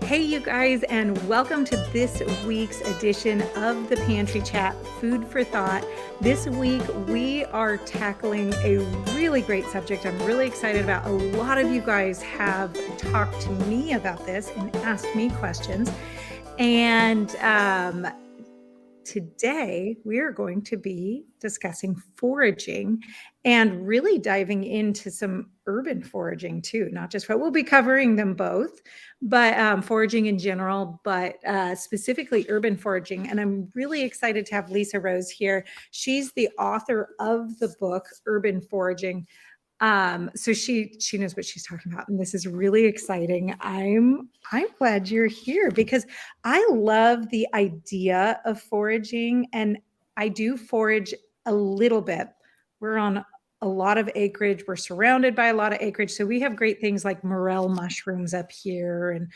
Hey, you guys, and welcome to this week's edition of the Pantry Chat Food for Thought. This week, we are tackling a really great subject I'm really excited about. A lot of you guys have talked to me about this and asked me questions. And today, we are going to be discussing foraging and really diving into some urban foraging too, not just what we'll be covering them both, but foraging in general, but specifically urban foraging. And I'm really excited to have Lisa Rose here. She's the author of the book, Urban Foraging. So she knows what she's talking about, and this is really exciting. I'm glad you're here because I love the idea of foraging, and I do forage a little bit. We're on a lot of acreage. We're surrounded by a lot of acreage, so we have great things like morel mushrooms up here, and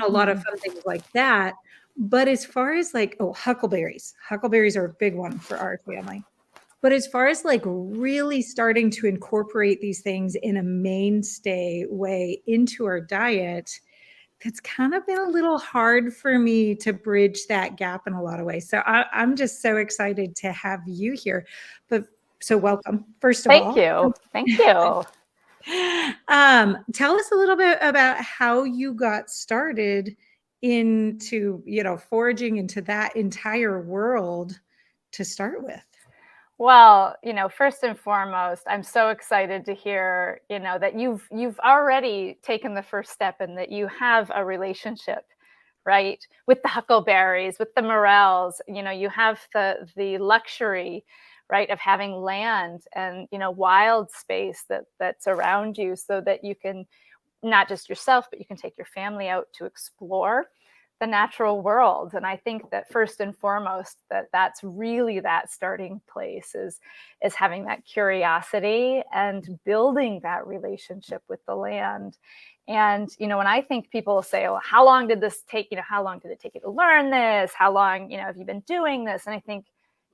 a lot of fun things like that. But as far as huckleberries are a big one for our family. But as far as really starting to incorporate these things in a mainstay way into our diet, that's kind of been a little hard for me to bridge that gap in a lot of ways. So I'm just so excited to have you here. So welcome, first of all. Thank you. Tell us a little bit about how you got started into, foraging into that entire world to start with. Well, first and foremost, I'm so excited to hear, that you've already taken the first step and that you have a relationship, right, with the huckleberries, with the morels. You have the luxury, right, of having land and wild space that's around you, so that you can not just yourself, but you can take your family out to explore the natural world. And I think that first and foremost, that's really that starting place is having that curiosity and building that relationship with the land. And when I think people say, "Well, how long did this take? How long did it take you to learn this? How long have you been doing this?" And I think,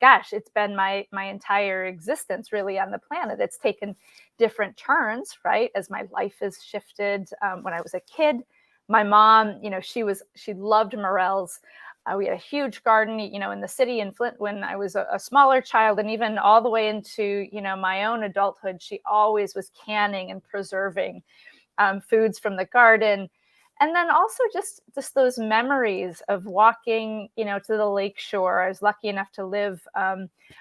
gosh, it's been my entire existence really on the planet. It's taken different turns, right, as my life has shifted. When I was a kid, my mom, she loved morels. We had a huge garden, in the city in Flint when I was a smaller child, and even all the way into, my own adulthood, she always was canning and preserving foods from the garden. And then also just those memories of walking, to the lake shore. I was lucky enough to live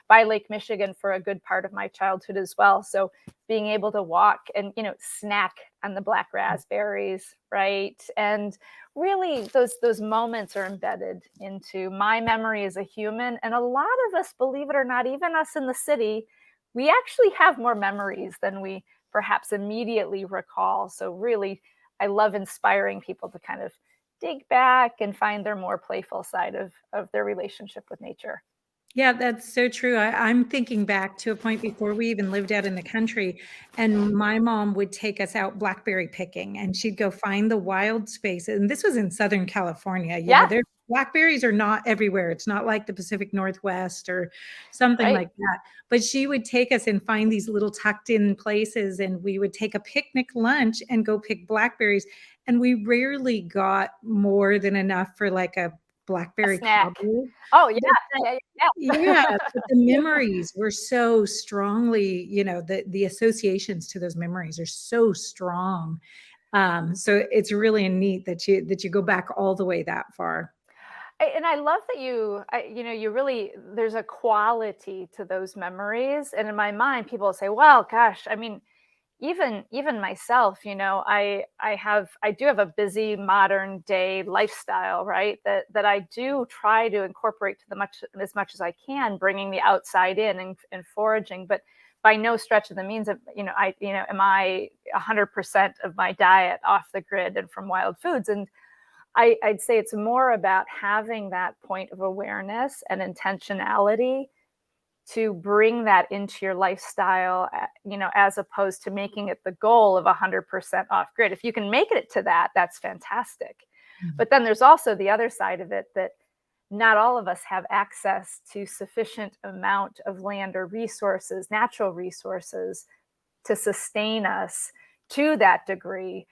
by Lake Michigan for a good part of my childhood as well. So being able to walk and, snack on the black raspberries, right? And really those moments are embedded into my memory as a human. And a lot of us, believe it or not, even us in the city, we actually have more memories than we perhaps immediately recall. So really, I love inspiring people to kind of dig back and find their more playful side of their relationship with nature. Yeah, that's so true. I'm thinking back to a point before we even lived out in the country, and my mom would take us out blackberry picking, and she'd go find the wild spaces. And this was in Southern California. Yeah. Blackberries are not everywhere. It's not like the Pacific Northwest or something Right. like that. But she would take us and find these little tucked in places, and we would take a picnic lunch and go pick blackberries. And we rarely got more than enough for like a blackberry snack. cobbler. Oh, yeah. Yeah, but the memories were so strongly, the associations to those memories are so strong. So it's really neat that you go back all the way that far. And I love that you really, there's a quality to those memories. And in my mind, people say, well, gosh, I mean, even myself, I do have a busy modern day lifestyle, right? That I do try to incorporate to as much as I can, bringing the outside in and foraging, but by no stretch of the means of, am I 100% of my diet off the grid and from wild foods? And I'd say it's more about having that point of awareness and intentionality to bring that into your lifestyle, as opposed to making it the goal of 100% off grid. If you can make it to that, that's fantastic. Mhm. But then there's also the other side of it, that not all of us have access to sufficient amount of land or resources, natural resources, to sustain us to that degree.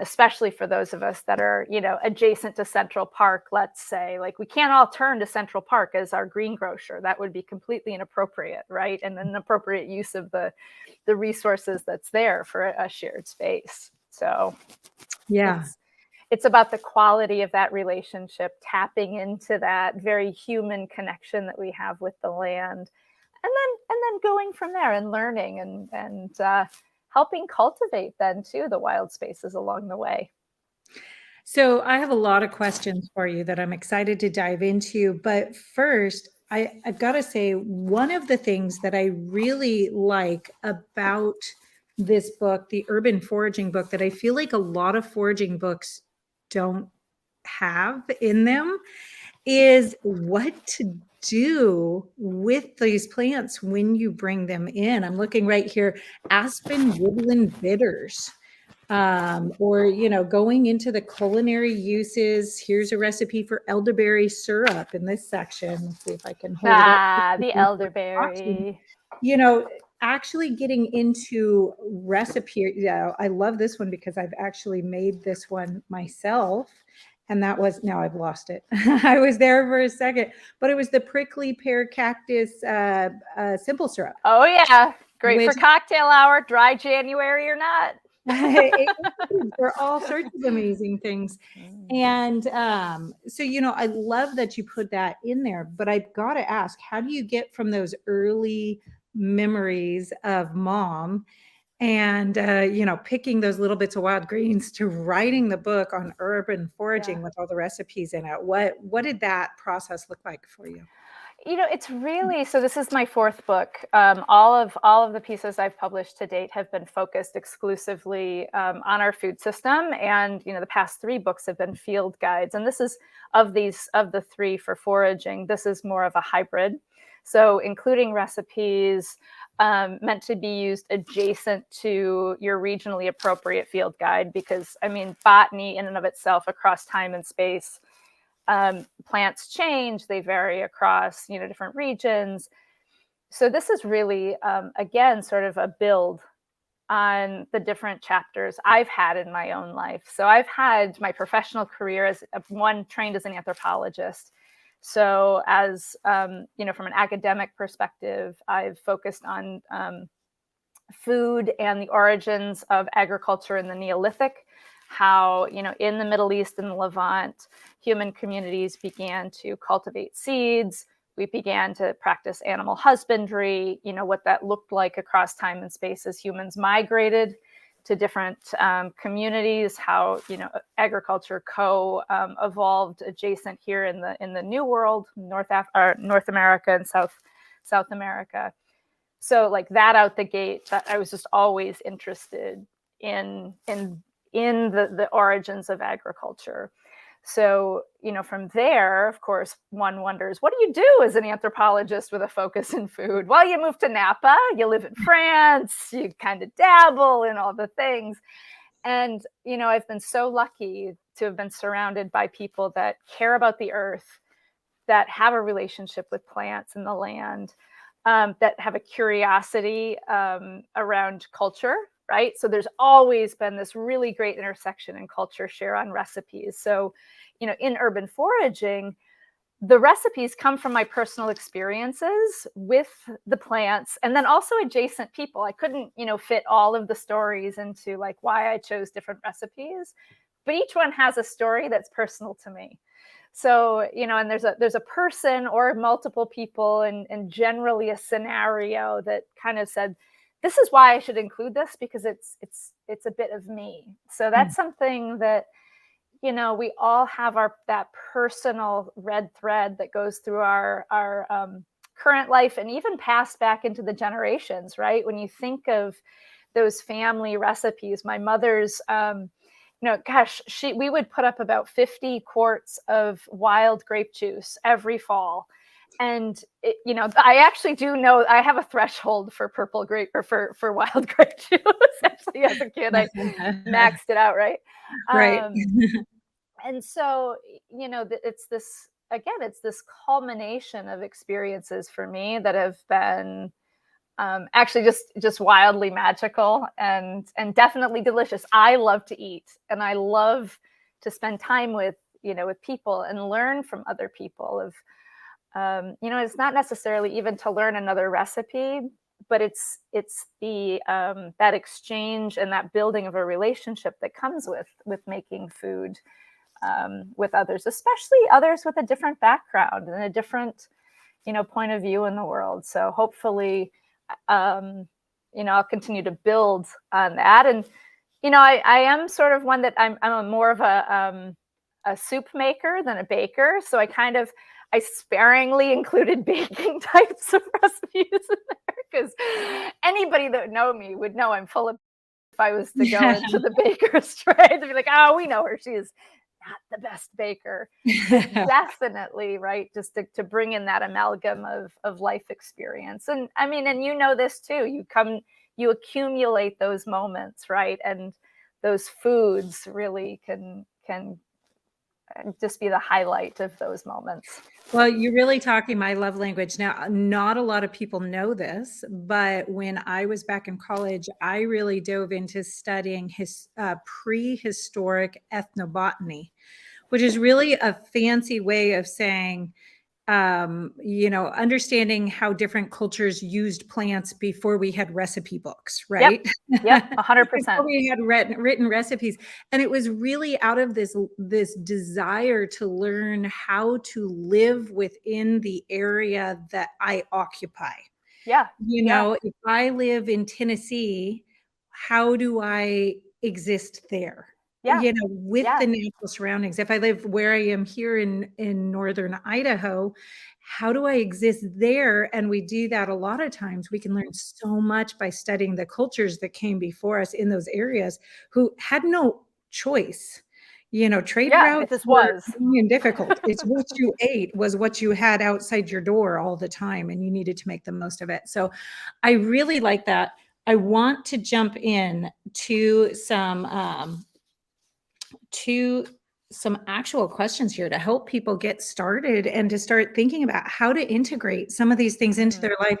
especially for those of us that are, adjacent to Central Park, let's say. Like, we can't all turn to Central Park as our greengrocer. That would be completely inappropriate, right? And an inappropriate use of the resources that's there for a shared space. So Yeah. it's about the quality of that relationship, tapping into that very human connection that we have with the land, and then going from there and learning and helping cultivate then too the wild spaces along the way. So I have a lot of questions for you that I'm excited to dive into. But first, I've got to say, one of the things that I really like about this book, the Urban Foraging book, that I feel like a lot of foraging books don't have in them, is what to do with these plants when you bring them in. I'm looking right here, aspen woodland bitters. Or, going into the culinary uses. Here's a recipe for elderberry syrup in this section. Let's see if I can hold it up. The elderberry. You know, actually getting into recipe. Yeah, I love this one because I've actually made this one myself. And that was, now I've lost it. I was there for a second, but it was the prickly pear cactus simple syrup. Oh yeah, great Which, for cocktail hour, dry January or not. for all sorts of amazing things. And so, I love that you put that in there, but I've got to ask, how do you get from those early memories of mom and, picking those little bits of wild greens to writing the book on urban foraging with all the recipes in it? What did that process look like for you? It's really, so this is my fourth book. All of the pieces I've published to date have been focused exclusively on our food system, and the past three books have been field guides. And this is, of the three for foraging, this is more of a hybrid. So including recipes meant to be used adjacent to your regionally appropriate field guide, because botany in and of itself across time and space. Plants change, they vary across, different regions. So this is really, again, sort of a build on the different chapters I've had in my own life. So I've had my professional career as one trained as an anthropologist. So as, from an academic perspective, I've focused on food and the origins of agriculture in the Neolithic, how, in the Middle East and the Levant, human communities began to cultivate seeds. We began to practice animal husbandry, what that looked like across time and space as humans migrated to different communities, how, agriculture evolved adjacent here in the New World, North America and South America. So like that out the gate, that I was just always interested in the origins of agriculture. So, from there, of course, one wonders, what do you do as an anthropologist with a focus in food? Well, you move to Napa, you live in France, you kind of dabble in all the things. And, I've been so lucky to have been surrounded by people that care about the earth, that have a relationship with plants and the land, that have a curiosity around culture, right? So there's always been this really great intersection in culture share on recipes. So, in urban foraging, the recipes come from my personal experiences with the plants and then also adjacent people. I couldn't, fit all of the stories into like why I chose different recipes, but each one has a story that's personal to me. So, and there's a person or multiple people and generally a scenario that kind of said, this is why I should include this, because it's a bit of me. So that's something that, we all have that personal red thread that goes through our current life and even passed back into the generations, right? When you think of those family recipes, my mother's, we would put up about 50 quarts of wild grape juice every fall. And I actually do know I have a threshold for purple grape or for wild grape juice. Actually, as a kid, I maxed it out, right? Right. And so, it's this culmination of experiences for me that have been Actually just wildly magical and definitely delicious. I love to eat, and I love to spend time with, with people and learn from other people. It's not necessarily even to learn another recipe, but it's the that exchange and that building of a relationship that comes with making food with others, especially others with a different background and a different point of view in the world. So hopefully, I'll continue to build on that. And I am sort of one that I'm a more of a soup maker than a baker. So I sparingly included baking types of recipes in there, because anybody that know me would know I'm full of. If I was to go into the baker's trade, they'd be like, "Oh, we know her. She is not the best baker." Definitely, right? Just to bring in that amalgam of life experience. And I mean, and this too. You accumulate those moments, right? And those foods really can just be the highlight of those moments. Well, you're really talking my love language. Now, not a lot of people know this, but when I was back in college, I really dove into studying prehistoric ethnobotany, which is really a fancy way of saying, understanding how different cultures used plants before we had recipe books, right? Yep, 100%. Before we had written recipes. And it was really out of this desire to learn how to live within the area that I occupy. Yeah. If I live in Tennessee, how do I exist there? With the natural surroundings. If I live where I am here in northern Idaho, how do I exist there? And we do that a lot of times. We can learn so much by studying the cultures that came before us in those areas who had no choice. Trade routes were long and difficult. It's what you ate was what you had outside your door all the time, and you needed to make the most of it. So I really like that. I want to jump in to some actual questions here to help people get started and to start thinking about how to integrate some of these things into their life,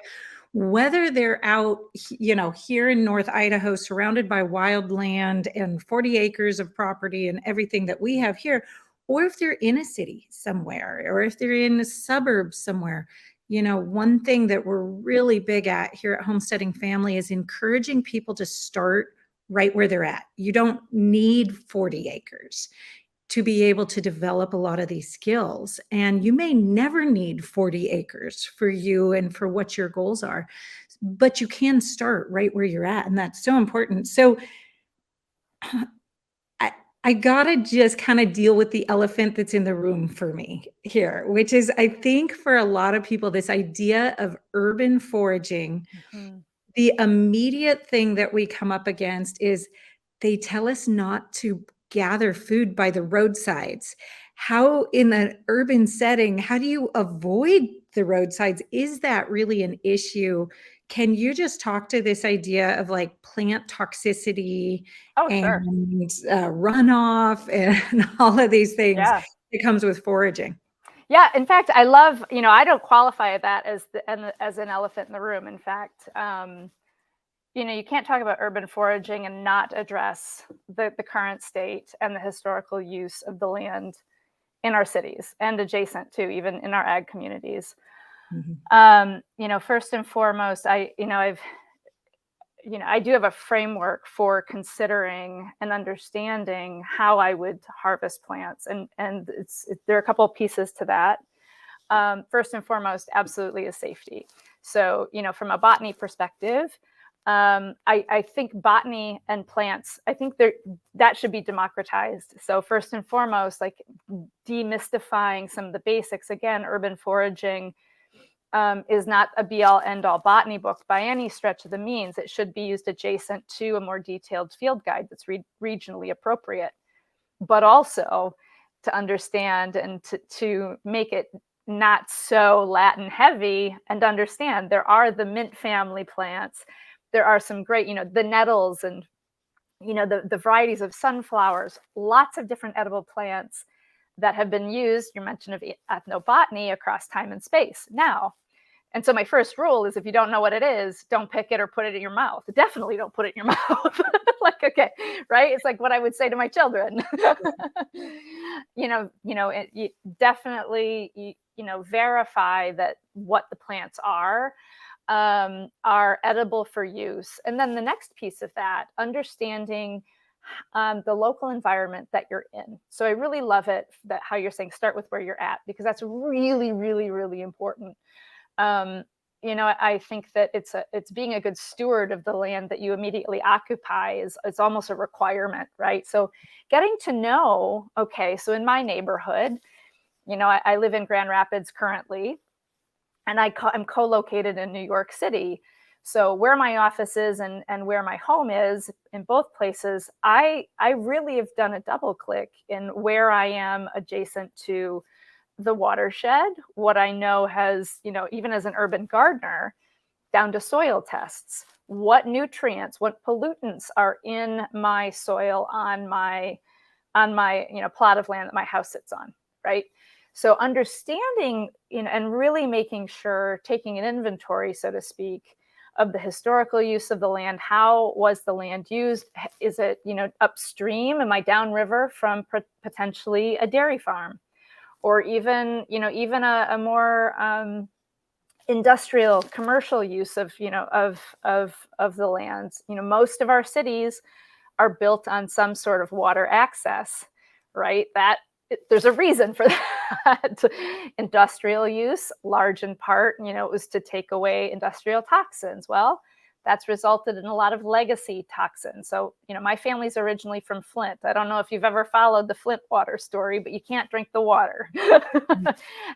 whether they're out, here in North Idaho, surrounded by wild land and 40 acres of property and everything that we have here, or if they're in a city somewhere, or if they're in a suburb somewhere. One thing that we're really big at here at Homesteading Family is encouraging people to start right where they're at. You don't need 40 acres to be able to develop a lot of these skills. And you may never need 40 acres for you and for what your goals are, but you can start right where you're at. And that's so important. So I gotta just kind of deal with the elephant that's in the room for me here, which is, I think for a lot of people, this idea of urban foraging, the immediate thing that we come up against is they tell us not to gather food by the roadsides. How in an urban setting, how do you avoid the roadsides? Is that really an issue? Can you just talk to this idea of like plant toxicity and runoff and all of these things that comes with foraging? Yeah, in fact, I love, I don't qualify that as an elephant in the room. In fact, you can't talk about urban foraging and not address the current state and the historical use of the land in our cities and adjacent to, even in our ag communities. First and foremost, I do have a framework for considering and understanding how I would harvest plants, and there are a couple of pieces to that. First and foremost, absolutely, is safety. So, from a botany perspective, I think botany and plants, I think that should be democratized. So first and foremost, like demystifying some of the basics. Again, urban foraging is not a be-all, end-all botany book by any stretch of the means. It should be used adjacent to a more detailed field guide that's regionally appropriate, but also to understand and to make it not so Latin heavy, and understand there are the mint family plants. There are some great, the nettles and, the varieties of sunflowers, lots of different edible plants that have been used. Your mention of ethnobotany across time and space. Now, And so my first rule is, if you don't know what it is, don't pick it or put it in your mouth. Definitely don't put it in your mouth. Like, okay, right? It's like what I would say to my children. Definitely, verify that what the plants are edible for use. And then the next piece of that, understanding the local environment that you're in. So I really love it that how you're saying start with where you're at, because that's really, really, really important. I think that it's being a good steward of the land that you immediately occupy is almost a requirement, right? So getting to know, okay, so in my neighborhood, I live in Grand Rapids currently, and I'm co-located in New York City. So where my office is and where my home is, in both places, I really have done a double click in where I am adjacent to the watershed, what I know has, even as an urban gardener, down to soil tests, what nutrients, what pollutants are in my soil on my plot of land that my house sits on, right? So understanding, and really making sure, taking an inventory, so to speak, of the historical use of the land. How was the land used? Is it, upstream? Am I downriver from potentially a dairy farm? Or even a more industrial, commercial use of the lands. Most of our cities are built on some sort of water access, right? There's a reason for that. Industrial use, large in part, it was to take away industrial toxins. Well, that's resulted in a lot of legacy toxins. So, my family's originally from Flint. I don't know if you've ever followed the Flint water story, but you can't drink the water.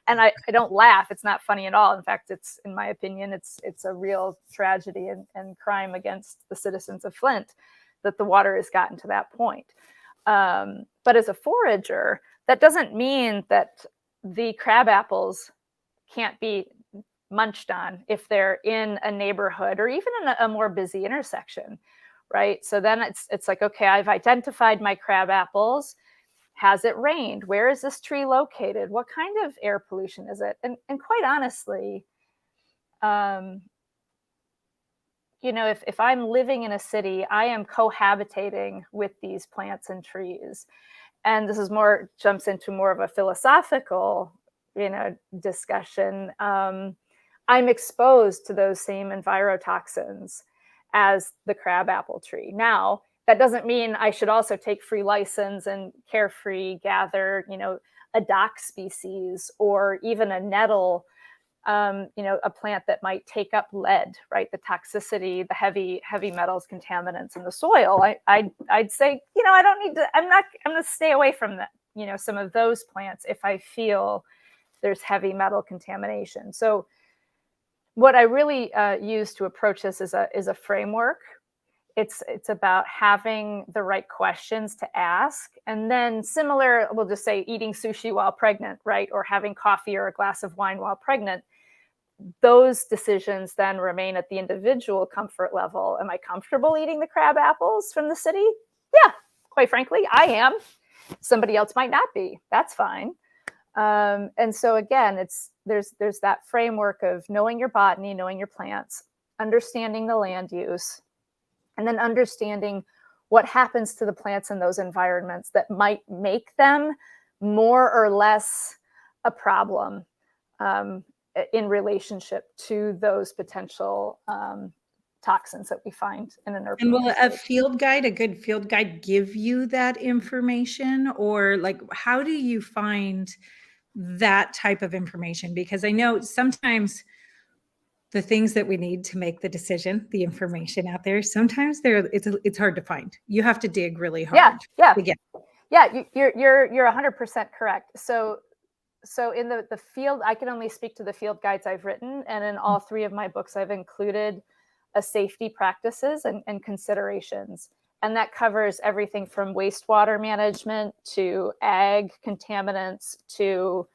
And I don't laugh. It's not funny at all. In fact, in my opinion, it's a real tragedy and crime against the citizens of Flint that the water has gotten to that point. But as a forager, that doesn't mean that the crab apples can't be munched on if they're in a neighborhood or even in a more busy intersection, right? So then it's like, okay, I've identified my crab apples. Has it rained? Where is this tree located? What kind of air pollution is it? And quite honestly, if I'm living in a city, I am cohabitating with these plants and trees. And this jumps into more of a philosophical, discussion. I'm exposed to those same envirotoxins as the crabapple tree. Now, that doesn't mean I should also take free license and carefree gather, a dock species or even a nettle, a plant that might take up lead, right? The toxicity, the heavy metals, contaminants in the soil. I'd say, I don't need to, I'm going to stay away from that, some of those plants if I feel there's heavy metal contamination. So what I really use to approach this is a framework. It's about having the right questions to ask. And then similar, we'll just say eating sushi while pregnant, right? Or having coffee or a glass of wine while pregnant. Those decisions then remain at the individual comfort level. Am I comfortable eating the crab apples from the city? Yeah, quite frankly, I am. Somebody else might not be. That's fine. And so again, there's that framework of knowing your botany, knowing your plants, understanding the land use, and then understanding what happens to the plants in those environments that might make them more or less a problem in relationship to those potential toxins that we find in an urban. And will a good field guide give you that information? Or like, how do you find that type of information? Because I know sometimes the things that we need to make the decision, the information out there, sometimes it's hard to find. You have to dig really hard. Yeah. To get. Yeah, you're 100% correct. So in the field, I can only speak to the field guides I've written, and in all three of my books, I've included a safety practices and considerations. And that covers everything from wastewater management to ag contaminants to,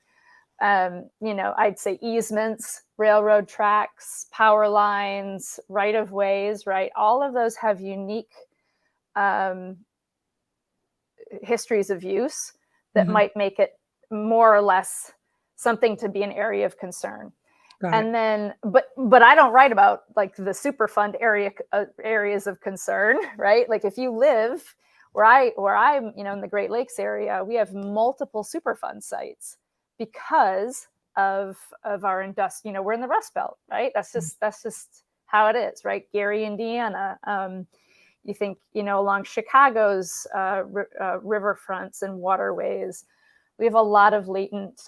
I'd say easements, railroad tracks, power lines, right-of-ways, right? All of those have unique histories of use that might make it more or less something to be an area of concern. Got it. And then, but I don't write about like the super fun areas of concern, right? Like if you live where I'm, you know, in the Great Lakes area, we have multiple Superfund sites because of our you know, we're in the Rust Belt, right? That's just how it is, right? Gary, Indiana. You think, you know, along Chicago's riverfronts and waterways, we have a lot of latent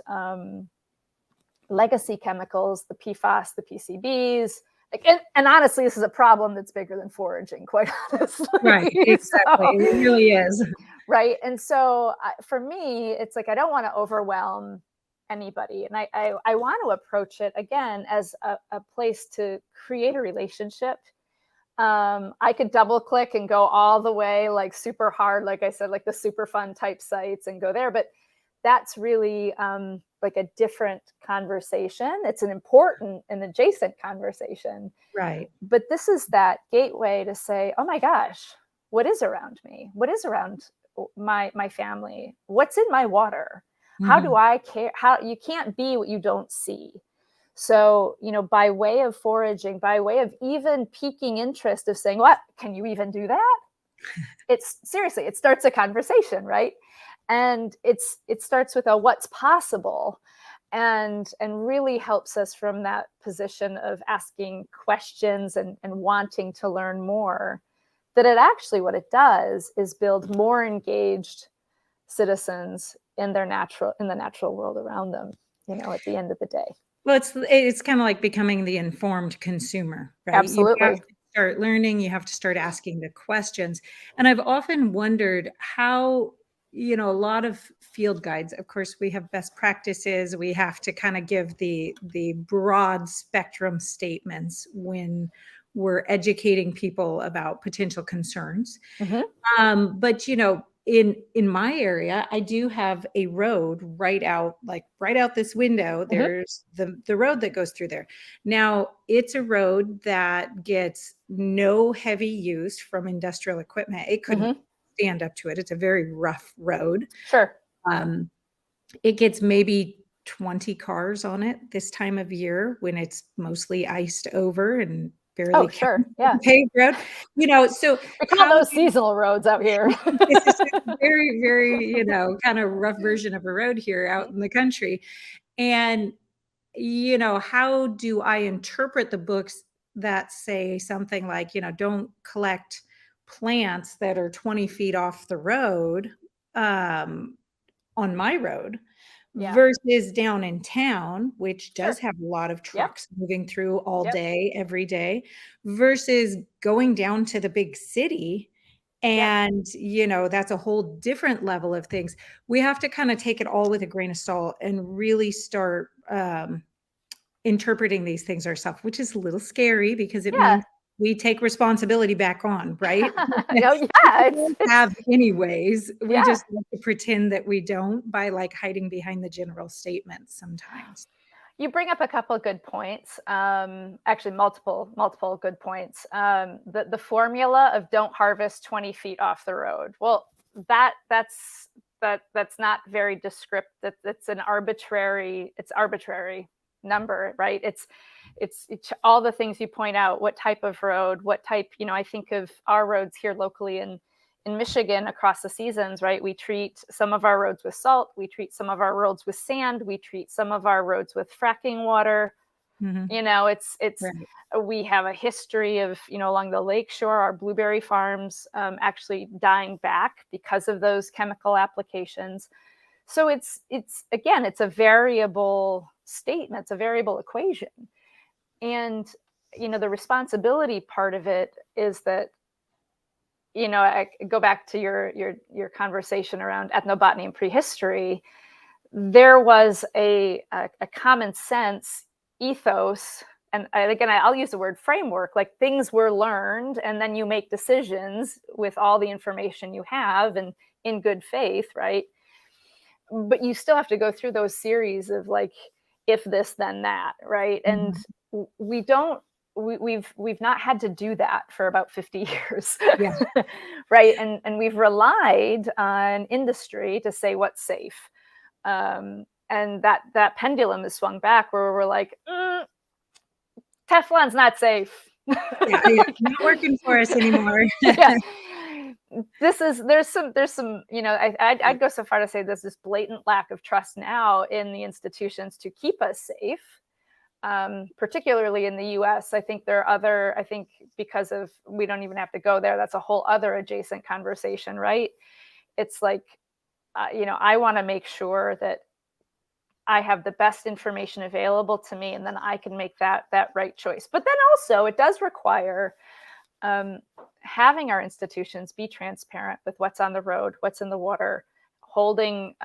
legacy chemicals, the PFAS, the PCBs. Like, and honestly, this is a problem that's bigger than foraging, quite honestly. Right, exactly. So, It really is. right. And so for me, it's like, I don't want to overwhelm anybody. And I want to approach it again as a place to create a relationship. I could double click and go all the way, like super hard, like I said, like the super fun type sites and go there. But that's really like a different conversation. It's an important and adjacent conversation. Right. But this is that gateway to say, oh my gosh, what is around me? What is around my family? What's in my water? How do I care? How you can't be what you don't see. So, you know, by way of foraging, by way of even piquing interest of saying, what, can you even do that? It's seriously, it starts a conversation, right? And it starts with a what's possible, and really helps us from that position of asking questions and wanting to learn more. That it actually, what it does is build more engaged citizens in the natural world around them, you know, at the end of the day. Well, it's kind of like becoming the informed consumer, right? You have Absolutely. to start learning, you have to start asking the questions. And I've often wondered how, you know, a lot of field guides, of course, we have best practices, we have to kind of give the broad spectrum statements when we're educating people about potential concerns. But you know, in my area, I do have a road right out this window. There's the road that goes through there. Now, it's a road that gets no heavy use from industrial equipment. It couldn't stand up to it. It's a very rough road. Sure. It gets maybe 20 cars on it this time of year when it's mostly iced over and barely Sure. Yeah. paved road. You know, so we call those seasonal roads out here. it's a very, very, you know, kind of rough version of a road here out in the country. And, you know, how do I interpret the books that say something like, you know, don't collect plants that are 20 feet off the road on my road versus down in town, which does have a lot of trucks moving through all day, every day, versus going down to the big city. And, you know, that's a whole different level of things. We have to kind of take it all with a grain of salt and really start interpreting these things ourselves, which is a little scary because it means we take responsibility back on, right? Have anyways. We just like to pretend that we don't by like hiding behind the general statements sometimes. You bring up a couple of good points. Actually, multiple good points. The formula of don't harvest 20 feet off the road. Well, that's not very descriptive. It's arbitrary number, right? It's all the things you point out. What type of road? What type? You know, I think of our roads here locally in Michigan across the seasons, right? We treat some of our roads with salt. We treat some of our roads with sand. We treat some of our roads with fracking water. You know, it's we have a history of, you know, along the lakeshore, our blueberry farms actually dying back because of those chemical applications. So it's again, it's a variable statement, it's a variable equation. And, you know, the responsibility part of it is that, you know, I go back to your conversation around ethnobotany and prehistory. There was a common sense ethos, and again, I'll use the word framework, like things were learned, and then you make decisions with all the information you have and in good faith, right? But you still have to go through those series of like, if this, then that, right? And we've not had to do that for about 50 years, right? And we've relied on industry to say what's safe. And that pendulum has swung back where we're like, Teflon's not safe. Yeah, not working for us anymore. Yeah. There's some, you know, I'd go so far to say there's this blatant lack of trust now in the institutions to keep us safe. Particularly in the US. I think because of, we don't even have to go there. That's a whole other adjacent conversation, right? It's like, you know, I want to make sure that I have the best information available to me, and then I can make that right choice. But then also it does require having our institutions be transparent with what's on the road, what's in the water, holding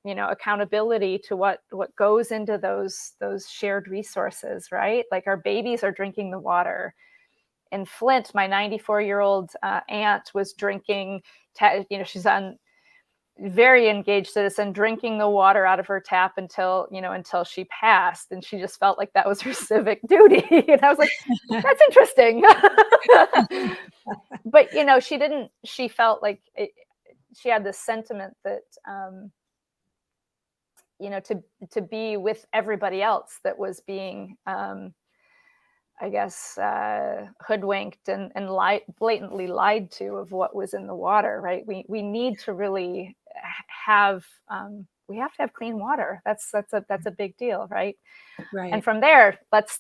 you know, accountability to what goes into those shared resources, right? Like our babies are drinking the water. In Flint, my 94-year-old aunt was drinking, you know, she's on very engaged citizen, drinking the water out of her tap until she passed, and she just felt like that was her civic duty. And I was like, that's interesting. But you know, she felt like she had this sentiment that you know, to be with everybody else that was being I guess hoodwinked and blatantly lied to of what was in the water, right? We need to really have we have to have clean water. That's a big deal, right? Right. And from there, let's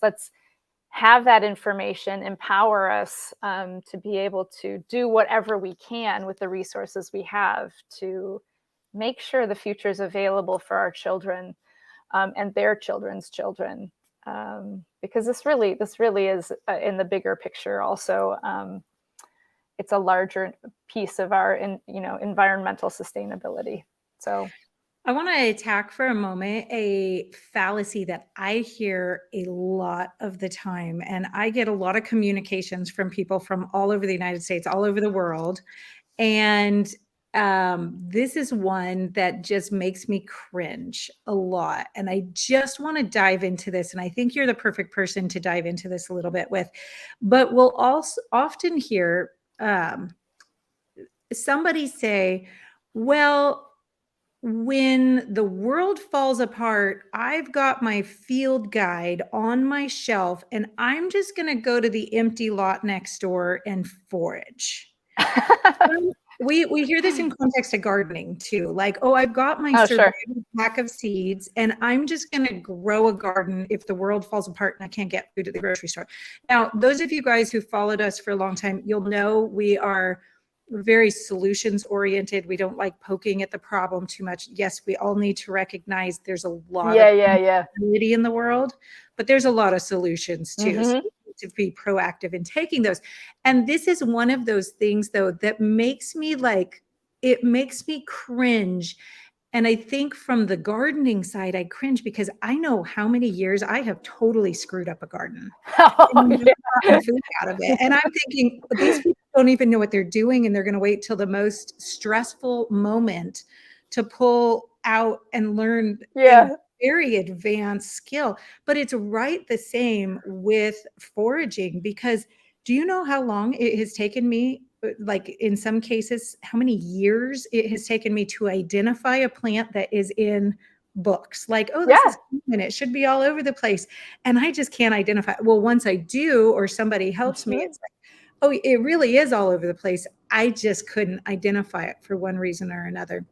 have that information empower us to be able to do whatever we can with the resources we have to make sure the future is available for our children and their children's children. Because this really is in the bigger picture also. It's a larger piece of our environmental sustainability. So I want to attack for a moment a fallacy that I hear a lot of the time. And I get a lot of communications from people from all over the United States, all over the world. And this is one that just makes me cringe a lot. And I just want to dive into this. And I think you're the perfect person to dive into this a little bit with. But we'll also often hear somebody say, well, when the world falls apart, I've got my field guide on my shelf and I'm just going to go to the empty lot next door and forage. We hear this in context of gardening too. Like, oh, I've got my survival pack of seeds and I'm just going to grow a garden if the world falls apart and I can't get food at the grocery store. Now, those of you guys who followed us for a long time, you'll know we are very solutions oriented. We don't like poking at the problem too much. Yes, we all need to recognize there's a lot of inequality in the world, but there's a lot of solutions too. So to be proactive in taking those. And this is one of those things though that makes me cringe. And I think from the gardening side, I cringe because I know how many years I have totally screwed up a garden and gotten food out of it. And I'm thinking, these people don't even know what they're doing, and they're going to wait till the most stressful moment to pull out and learn a very advanced skill. But it's right the same with foraging, because do you know how long it has taken me? Like in some cases, how many years it has taken me to identify a plant that is in books. Like, oh, this is and it should be all over the place. And I just can't identify. Well, once I do, or somebody helps me, it's like, oh, it really is all over the place. I just couldn't identify it for one reason or another.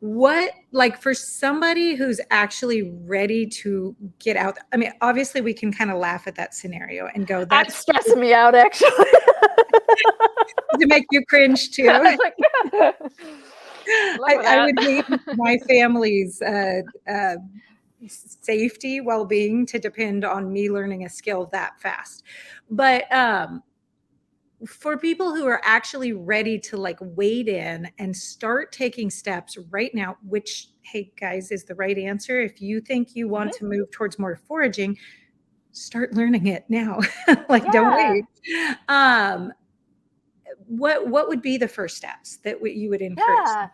What, like for somebody who's actually ready to get out, I mean, obviously we can kind of laugh at that scenario and go, that's stressing me out actually. To make you cringe too. I would need my family's safety, well-being to depend on me learning a skill that fast. But for people who are actually ready to like wade in and start taking steps right now, which, hey guys, is the right answer. If you think you want to move towards more foraging, start learning it now. Like, don't wait. What would be the first steps that you would encourage?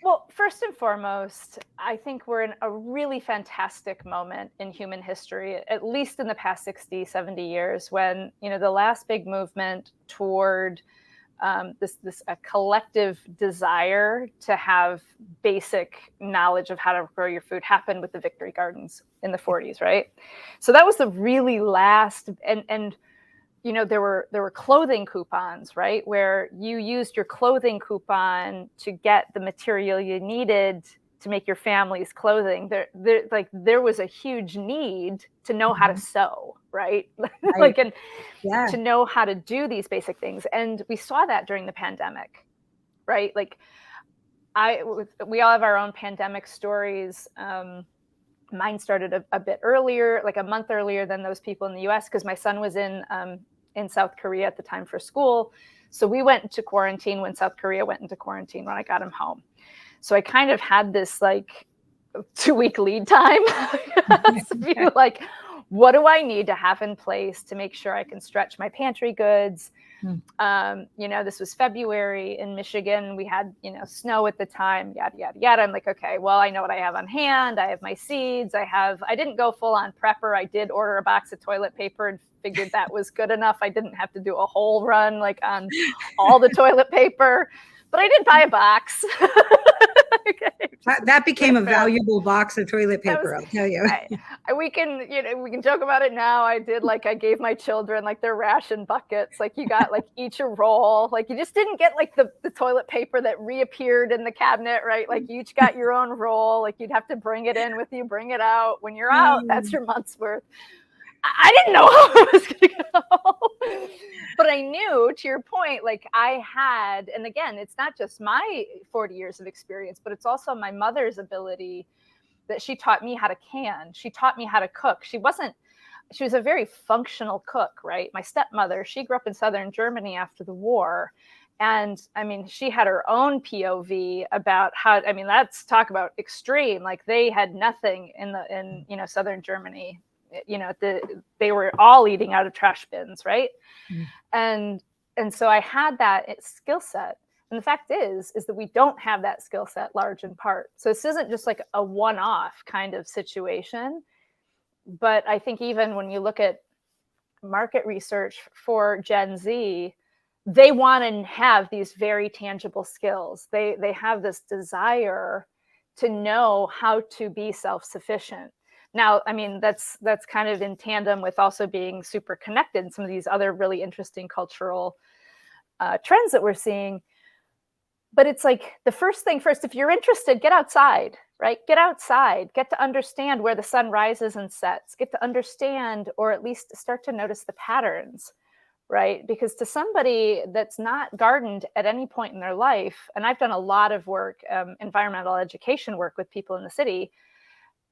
Well, first and foremost, I think we're in a really fantastic moment in human history, at least in the past 60, 70 years, when, you know, the last big movement toward this a collective desire to have basic knowledge of how to grow your food happened with the Victory Gardens in the 40s, right? So that was the really last, and you know, there were clothing coupons, right, where you used your clothing coupon to get the material you needed to make your family's clothing. There was a huge need to know how to sew, right? Like, and to know how to do these basic things. And we saw that during the pandemic, right? Like, we all have our own pandemic stories. Mine started a bit earlier, like a month earlier than those people in the US, because my son was in South Korea at the time for school. So we went into quarantine when South Korea went into quarantine when I got him home. So I kind of had this like 2-week lead time. So like, what do I need to have in place to make sure I can stretch my pantry goods? You know, this was February in Michigan. We had, you know, snow at the time, yada, yada, yada. I'm like, okay, well, I know what I have on hand. I have my seeds. I didn't go full on prepper. I did order a box of toilet paper and figured that was good enough. I didn't have to do a whole run like on all the toilet paper, but I did buy a box. Okay. That became a valuable box of toilet paper, I'll tell you. We can joke about it now. I gave my children like their ration buckets. Like, you got like each a roll. Like, you just didn't get like the toilet paper that reappeared in the cabinet, right? Like, you each got your own roll. Like, you'd have to bring it in with you, bring it out. When you're out, that's your month's worth. I didn't know how it was going to go. But I knew, to your point, like I had, and again, it's not just my 40 years of experience, but it's also my mother's ability that she taught me how to can. She taught me how to cook. She was a very functional cook, right? My stepmother, she grew up in Southern Germany after the war. And I mean, she had her own POV about how, I mean, let's talk about extreme. Like, they had nothing in you know, Southern Germany. You know, they were all eating out of trash bins, right? And so I had that skill set. And the fact is that we don't have that skill set large in part. So this isn't just like a one-off kind of situation. But I think even when you look at market research for Gen Z, they want to have these very tangible skills. They have this desire to know how to be self-sufficient. Now, I mean, that's kind of in tandem with also being super connected and some of these other really interesting cultural trends that we're seeing. But it's like, the first thing first, if you're interested, get outside, right? Get outside, get to understand where the sun rises and sets, get to understand, or at least start to notice the patterns, right? Because to somebody that's not gardened at any point in their life, and I've done a lot of work, environmental education work with people in the city,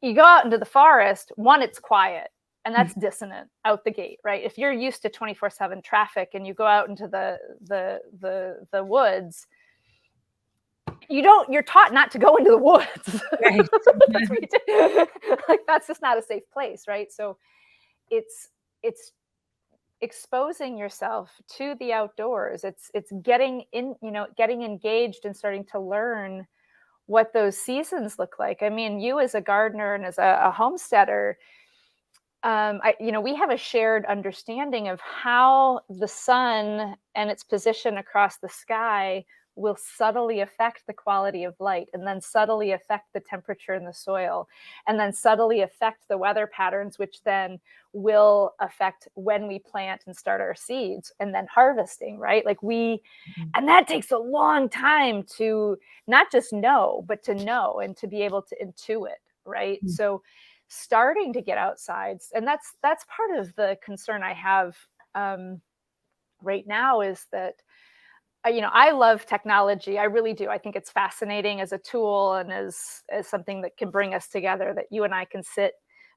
you go out into the forest, one, it's quiet, and that's dissonant out the gate, right? If you're used to 24/7 traffic and you go out into the woods, you're taught not to go into the woods. Right. That's what you do. Like, that's just not a safe place, right? So it's exposing yourself to the outdoors. It's getting engaged and starting to learn what those seasons look like. I mean, you as a gardener and as a homesteader, we have a shared understanding of how the sun and its position across the sky will subtly affect the quality of light, and then subtly affect the temperature in the soil, and then subtly affect the weather patterns, which then will affect when we plant and start our seeds, and then harvesting, right? Like and that takes a long time to not just know, but to know and to be able to intuit, right? So starting to get outside, and that's part of the concern I have right now, is that I love technology. I really do. I think it's fascinating as a tool and as something that can bring us together, that you and I can sit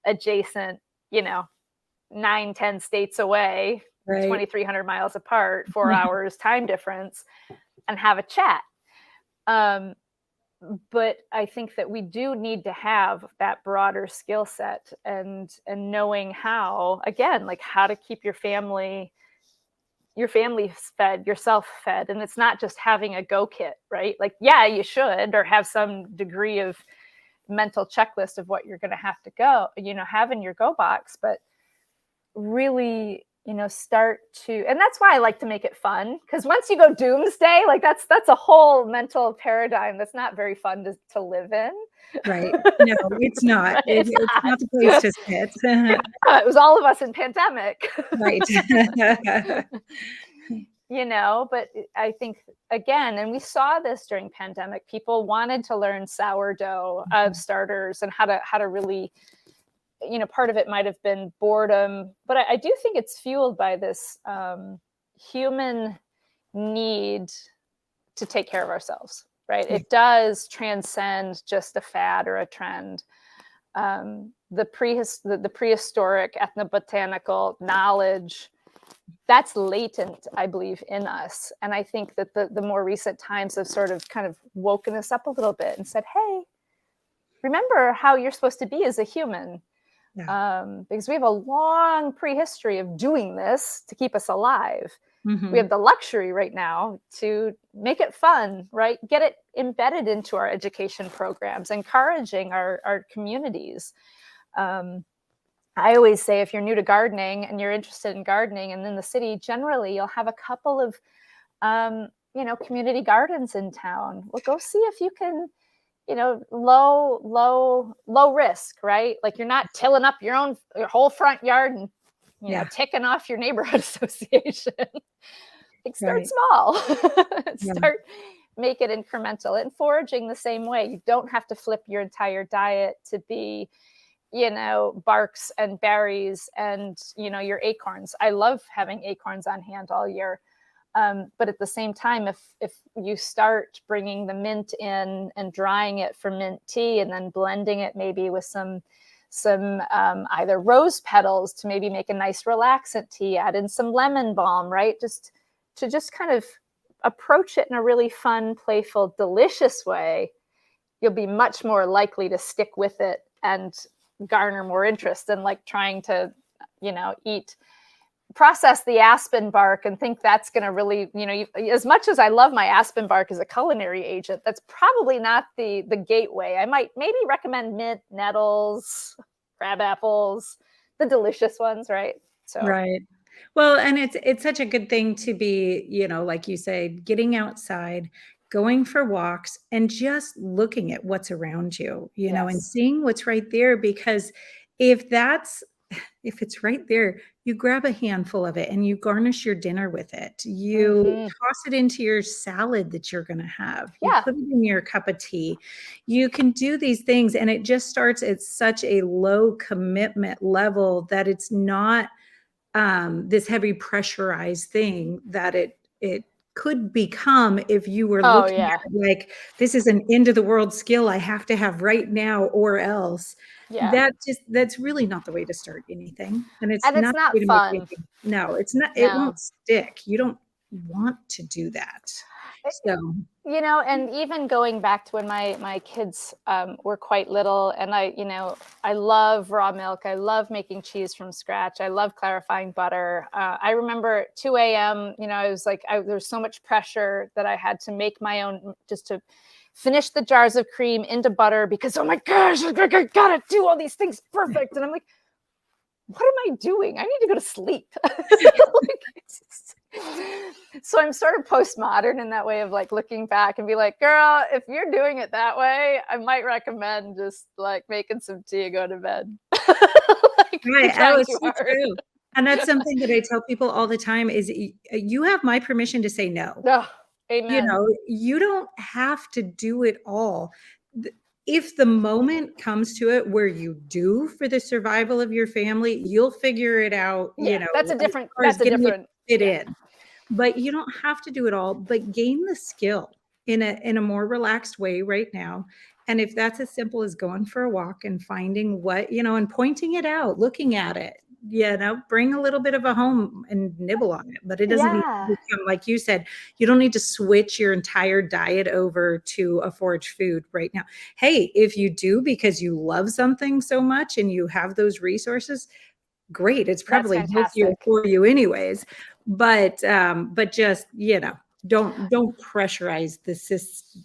adjacent, 9-10 states away, right, 2,300 miles apart, 4 hours time difference, and have a chat. But I think that we do need to have that broader skill set and knowing how, again, like how to keep your family fed, yourself fed. And it's not just having a go kit, right? Like, yeah, you should, or have some degree of mental checklist of what you're going to have to have in your go box. But really, start to, and that's why I like to make it fun, because once you go doomsday, like that's a whole mental paradigm that's not very fun to live in. Right. No, it's not. Right? It's It's not. not the place to sit. It was all of us in pandemic. Right. But I think, again, and we saw this during pandemic, people wanted to learn sourdough starters and how to really, part of it might have been boredom, but I do think it's fueled by this human need to take care of ourselves, right? Yeah. It does transcend just a fad or a trend. The prehistoric ethnobotanical knowledge, that's latent, I believe, in us. And I think that the more recent times have sort of kind of woken us up a little bit and said, hey, remember how you're supposed to be as a human. Yeah. Because we have a long prehistory of doing this to keep us alive. Mm-hmm. We have the luxury right now to make it fun, right? Get it embedded into our education programs, encouraging our communities. I always say, if you're new to gardening and you're interested in gardening, and in the city, generally you'll have a couple of, community gardens in town. Well, go see if you can, low risk, right? Like you're not tilling up your whole front yard and, ticking off your neighborhood association. Like start small, make it incremental. And foraging the same way. You don't have to flip your entire diet to be, barks and berries and, your acorns. I love having acorns on hand all year. But at the same time, if you start bringing the mint in and drying it for mint tea and then blending it maybe with some either rose petals to maybe make a nice relaxant tea, add in some lemon balm, right? Just kind of approach it in a really fun, playful, delicious way, you'll be much more likely to stick with it and garner more interest than like trying to, process the aspen bark and think that's going to really, as much as I love my aspen bark as a culinary agent, that's probably not the gateway. I might maybe recommend mint, nettles, crab apples, the delicious ones, right? So right. Well, and it's such a good thing to be, like you say, getting outside, going for walks, and just looking at what's around you, and seeing what's right there. Because if it's right there, you grab a handful of it and you garnish your dinner with it. You toss it into your salad that you're going to have. You put it in your cup of tea. You can do these things, and it just starts at such a low commitment level that it's not this heavy pressurized thing that it could become if you were looking at it like, this is an end of the world skill I have to have right now or else. That's really not the way to start anything. And it's not fun. No, it's not. No. It won't stick. You don't want to do that. So, and even going back to when my kids were quite little, and I love raw milk. I love making cheese from scratch. I love clarifying butter. I remember at 2 a.m., I was like, there's so much pressure that I had to make my own, just to finish the jars of cream into butter, because, oh my gosh, I gotta do all these things perfect. And I'm like, what am I doing? I need to go to sleep. So I'm sort of postmodern in that way of like looking back and be like, girl, if you're doing it that way, I might recommend just like making some tea and go to bed. Right. Oh, it's so true. And that's something that I tell people all the time is you have my permission to say no. Oh, amen. You don't have to do it all. If the moment comes to it where you do for the survival of your family, you'll figure it out. That's a different fit in. But you don't have to do it all, but gain the skill in a more relaxed way right now. And if that's as simple as going for a walk and finding what, and pointing it out, looking at it, bring a little bit of a home and nibble on it. But it doesn't need to become, like you said, you don't need to switch your entire diet over to a forage food right now. Hey, if you do because you love something so much and you have those resources, great. It's probably healthier for you anyways. But just, don't pressurize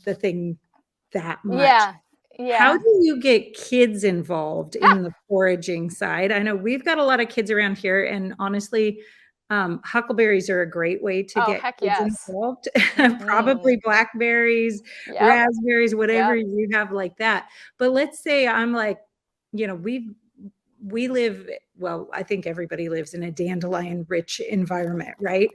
the thing that much. Yeah. How do you get kids involved in the foraging side? I know we've got a lot of kids around here, and honestly, Huckleberries are a great way to Oh, get heck kids yes. involved. Mhm. Probably blackberries, Yep, raspberries, whatever yep. you have like that. But let's say I'm like, we live, well, I think everybody lives in a dandelion rich environment, right?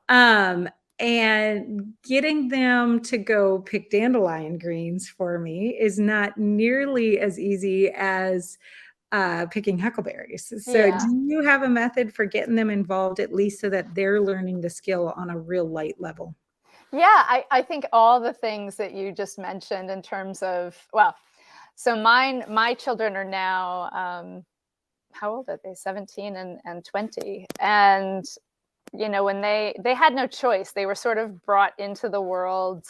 Um, and getting them to go pick dandelion greens for me is not nearly as easy as picking huckleberries. So, Yeah. do you have a method for getting them involved, at least so that they're learning the skill on a real light level? Yeah, I think all the things that you just mentioned in terms of, well, so my children are now, how old are they? 17 and 20. And, when they had no choice, they were sort of brought into the world.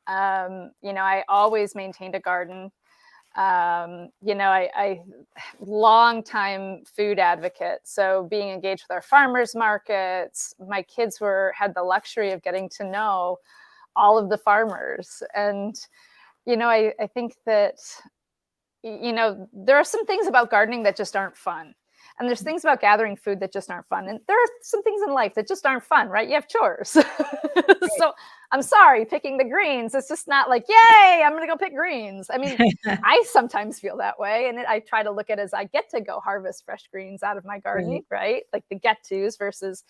I always maintained a garden. I long time food advocate. So being engaged with our farmers markets, my kids had the luxury of getting to know all of the farmers. And, I think that, there are some things about gardening that just aren't fun. And there's things about gathering food that just aren't fun. And there are some things in life that just aren't fun, right? You have chores. So I'm sorry, picking the greens, it's just not like, yay, I'm going to go pick greens. I mean, Right. I sometimes feel that way. And I try to look at it as I get to go harvest fresh greens out of my garden, Right. right? Like the get tos versus,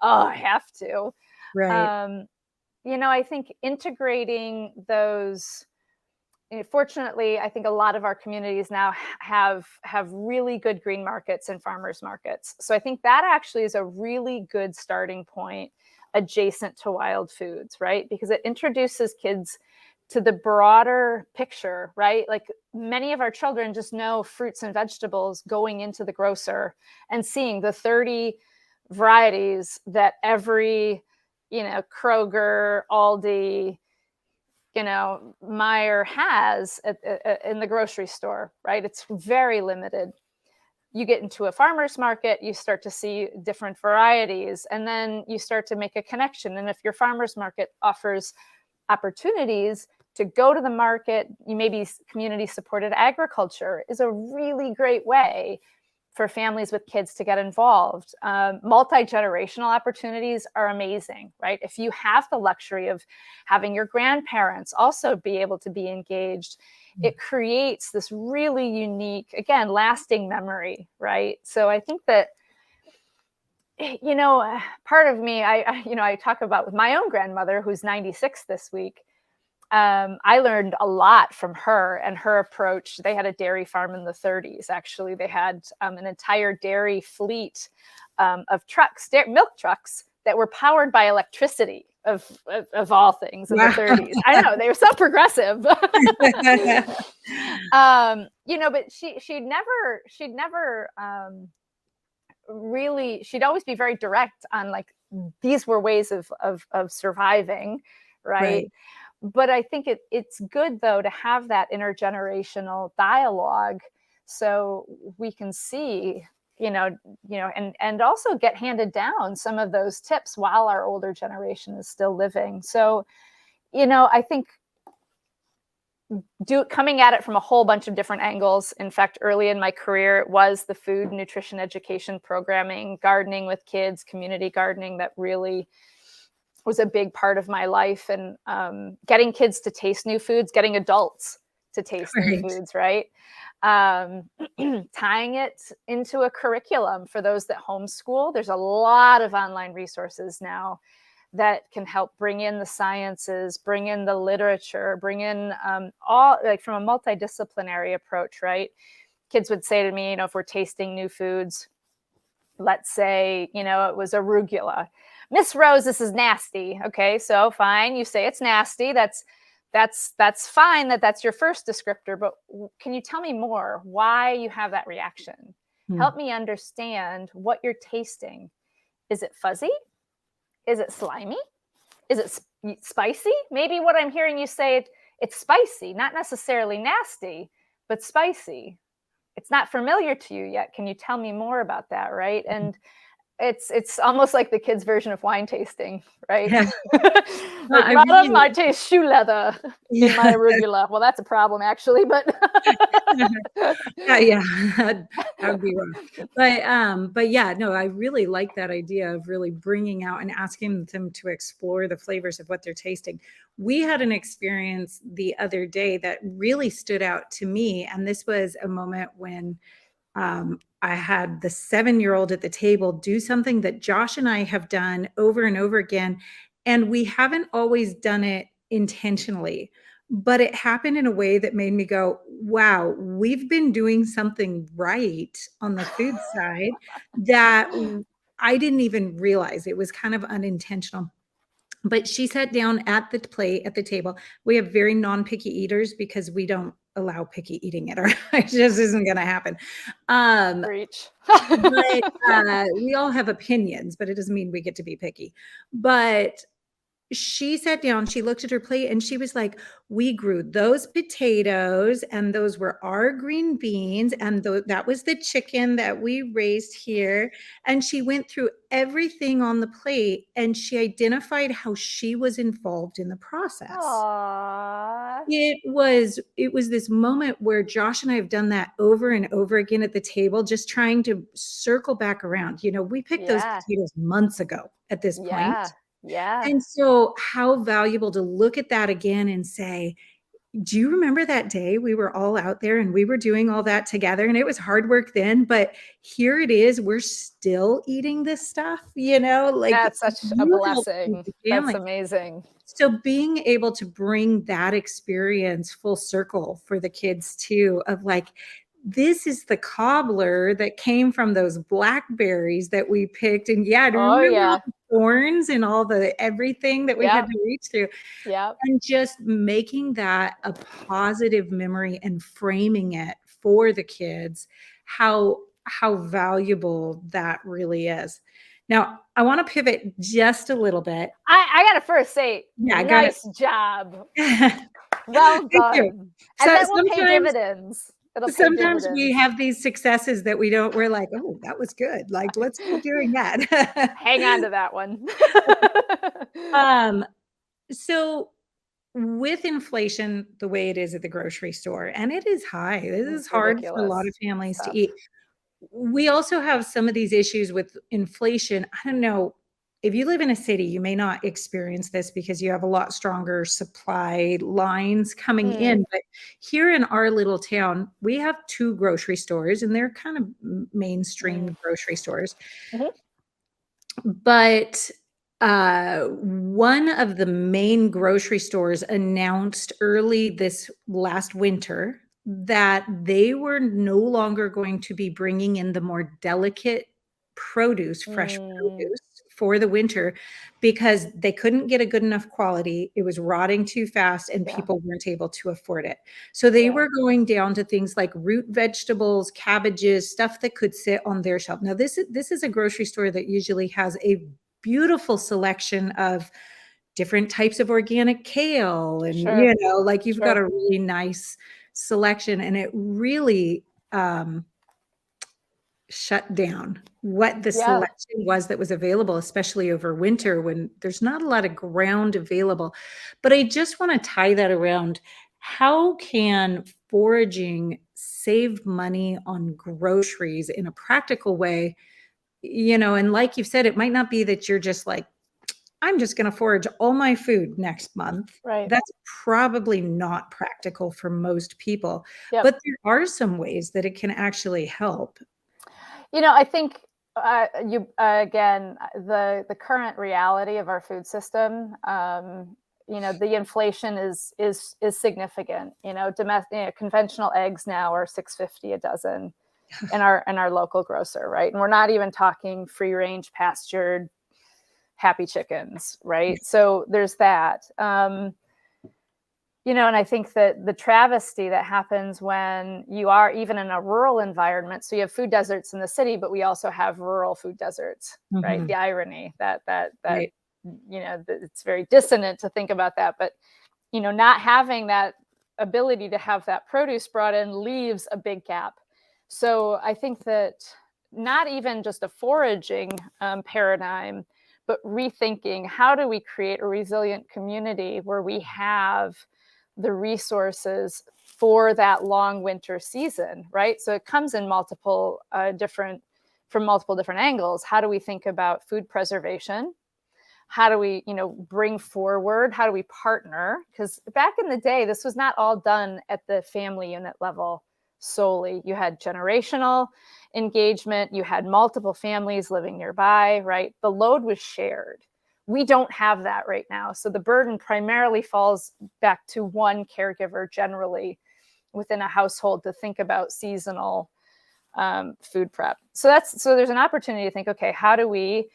oh, I have to. Right. Um, I think integrating those, fortunately, I think a lot of our communities now have really good green markets and farmers markets. So I think that actually is a really good starting point adjacent to wild foods, right? Because it introduces kids to the broader picture, right? Like many of our children just know fruits and vegetables going into the grocer and seeing the 30 varieties that every, Kroger, Aldi, Meyer has in the grocery store, right? It's very limited. You get into a farmer's market, you start to see different varieties, and then you start to make a connection. And if your farmer's market offers opportunities to go to the market, you maybe community supported agriculture is a really great way for families with kids to get involved. Multi-generational opportunities are amazing, right? If you have the luxury of having your grandparents also be able to be engaged, it creates this really unique, again, lasting memory, right? So I think that, part of me, I talk about with my own grandmother, who's 96 this week. I learned a lot from her and her approach. They had a dairy farm in the 30s. Actually, they had an entire dairy fleet of trucks, milk trucks that were powered by electricity. Of all things in the Wow. 30s, I know they were so progressive. But she'd never really. She'd always be very direct on like these were ways of surviving, right? Right. But I think it's good though to have that intergenerational dialogue so we can see, and also get handed down some of those tips while our older generation is still living. So, I think coming at it from a whole bunch of different angles. In fact, early in my career, it was the food nutrition education programming, gardening with kids, community gardening that really was a big part of my life, and getting kids to taste new foods, getting adults to taste new Right. foods, right? Um, Tying it into a curriculum for those that homeschool. There's a lot of online resources now that can help bring in the sciences, bring in the literature, bring in all like from a multidisciplinary approach, right? Kids would say to me, if we're tasting new foods, let's say, it was arugula. Miss Rose, this is nasty. Okay, so fine. You say it's nasty. That's fine. That's your first descriptor. But can you tell me more why you have that reaction? Hmm. Help me understand what you're tasting. Is it fuzzy? Is it slimy? Is it spicy? Maybe what I'm hearing you say, it's spicy, not necessarily nasty, but spicy. It's not familiar to you yet. Can you tell me more about that, right? And it's almost like the kids' version of wine tasting, right? Yeah. No, Like, I madam, really I taste shoe leather in my yeah. arugula. Well, that's a problem actually, but Yeah, yeah, that would be rough. But yeah, no, I really like that idea of really bringing out and asking them to explore the flavors of what they're tasting. We had an experience the other day that really stood out to me, and this was a moment when I had the 7-year-old at the table do something that Josh and I have done over and over again, and we haven't always done it intentionally, but it happened in a way that made me go, wow, we've been doing something right on the food side that I didn't even realize. It was kind of unintentional. But she sat down at the plate at the table. We have very non-picky eaters because we don't allow picky eating at our it just isn't gonna happen. Um, Preach. but, we all have opinions, but it doesn't mean we get to be picky. But she sat down, she looked at her plate, and she was like, "We grew those potatoes, and those were our green beans, and that was the chicken that we raised here." And she went through everything on the plate, and she identified how she was involved in the process. Aw. It was this moment where Josh and I have done that over and over again at the table, just trying to circle back around. We picked those Yeah. potatoes months ago at this point. Yeah. Yeah. And so how valuable to look at that again and say, "Do you remember that day we were all out there and we were doing all that together and it was hard work then, but here it is, we're still eating this stuff, like That's such a you helped feed blessing. the That's family." amazing. So being able to bring that experience full circle for the kids too, of like, this is the cobbler that came from those blackberries that we picked. And yeah, do you Oh, remember all yeah. the thorns and all the everything that we had Yep. to reach through? Yep. And just making that a positive memory and framing it for the kids, how valuable that really is. Now, I want to pivot just a little bit. I gotta first say, Yeah, go ahead. nice job. Well Thank you. done. And So that will pay dividends. It'll pay sometimes we dividends. have these successes that we're like, "Oh, that was good. Like, let's keep doing that." Hang on to that one. Um, so with inflation the way it is at the grocery store, and it is high, this is It's hard for a lot of ridiculous. It's families to tough. eat. We also have some of these issues with inflation. I don't know, if you live in a city, you may not experience this because you have a lot stronger supply lines coming Mm, in, but here in our little town, we have 2 grocery stores, and they're kind of mm. mainstream grocery stores. Mhm. But, one of the main grocery stores announced early this last winter that they were no longer going to be bringing in the more delicate produce, fresh Mm, produce for the winter because they couldn't get a good enough quality. It was rotting too fast and yeah, people weren't able to afford it. So they yeah. were going down to things like root vegetables, cabbages, stuff that could sit on their shelf. Now this is a grocery store that usually has a beautiful selection of different types of organic kale and, Sure, like you've got sure. a really nice selection and it really, shut down what the Yeah. selection was that was available, especially over winter when there's not a lot of ground available. But I just wanna tie that around, how can foraging save money on groceries in a practical way? And like you've said, it might not be that you're just like, "I'm just gonna forage all my food next month." Right. That's probably not practical for most people, Yep. but there are some ways that it can actually help. I think you again the current reality of our food system. The inflation is significant. Domestic conventional eggs now are 6.50 a dozen in our local grocer, right? And we're not even talking free range pastured happy chickens, right? So there's that. And I think that the travesty that happens when you are even in a rural environment, so you have food deserts in the city, but we also have rural food deserts, right? Mhm. The irony that Right. it's very dissonant to think about that, but not having that ability to have that produce brought in leaves a big gap. So I think that not even just a foraging paradigm, but rethinking how do we create a resilient community where we have the resources for that long winter season, right? So it comes in multiple different angles. How do we think about food preservation? How do we, bring forward? How do we partner? Because back in the day, this was not all done at the family unit level solely. You had generational engagement. You had multiple families living nearby, right? The load was shared. We don't have that right now. So the burden primarily falls back to one caregiver generally within a household to think about seasonal food prep. So there's an opportunity to think, okay, how do we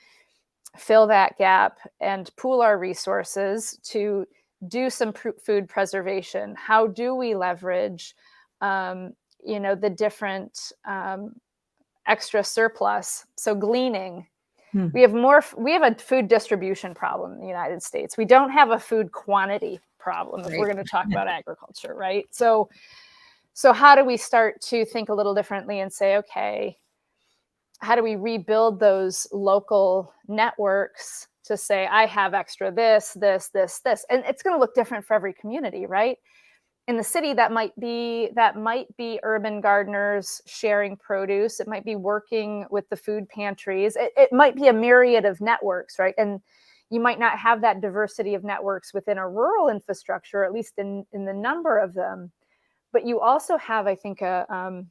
fill that gap and pool our resources to do some food preservation? How do we leverage, the different extra surplus? So gleaning. We have a food distribution problem in the United States. We don't have a food quantity problem if we're going to talk about agriculture, right? So how do we start to think a little differently and say, okay, how do we rebuild those local networks to say, I have extra this, and it's going to look different for every community, right? In the city, that might be urban gardeners sharing produce. It might be working with the food pantries. It might be a myriad of networks, right? And you might not have that diversity of networks within a rural infrastructure, at least in the number of them. But you also have, I think, an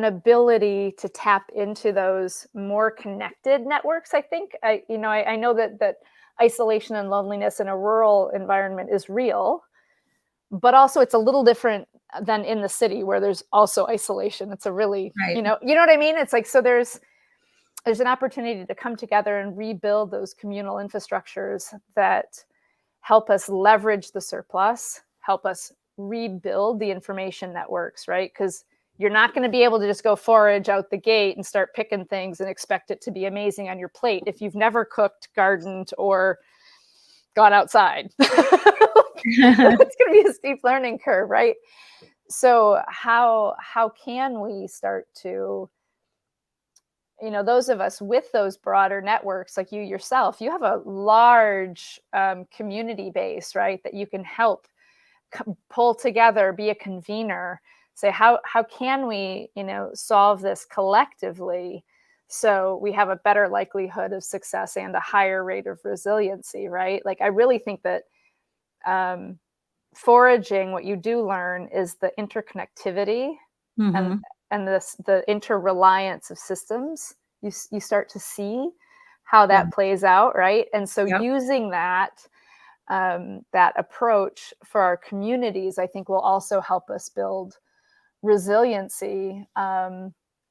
ability to tap into those more connected networks. I think I know that isolation and loneliness in a rural environment is real. But also it's a little different than in the city where there's also isolation. It's a really, you know what I mean? It's like, so there's an opportunity to come together and rebuild those communal infrastructures that help us leverage the surplus, help us rebuild the information networks, right? Because you're not going to be able to just go forage out the gate and start picking things and expect it to be amazing on your plate if you've never cooked, gardened, or gone outside. It's going to be a steep learning curve, right? So how can we start to, those of us with those broader networks, like you yourself, you have a large community base, right? That you can help pull together, be a convener, say, how can we, solve this collectively so we have a better likelihood of success and a higher rate of resiliency, right? Like, I really think that foraging, what you do learn is the interconnectivity and the interreliance of systems. You start to see how that plays out, right? And so using that approach for our communities, I think will also help us build resiliency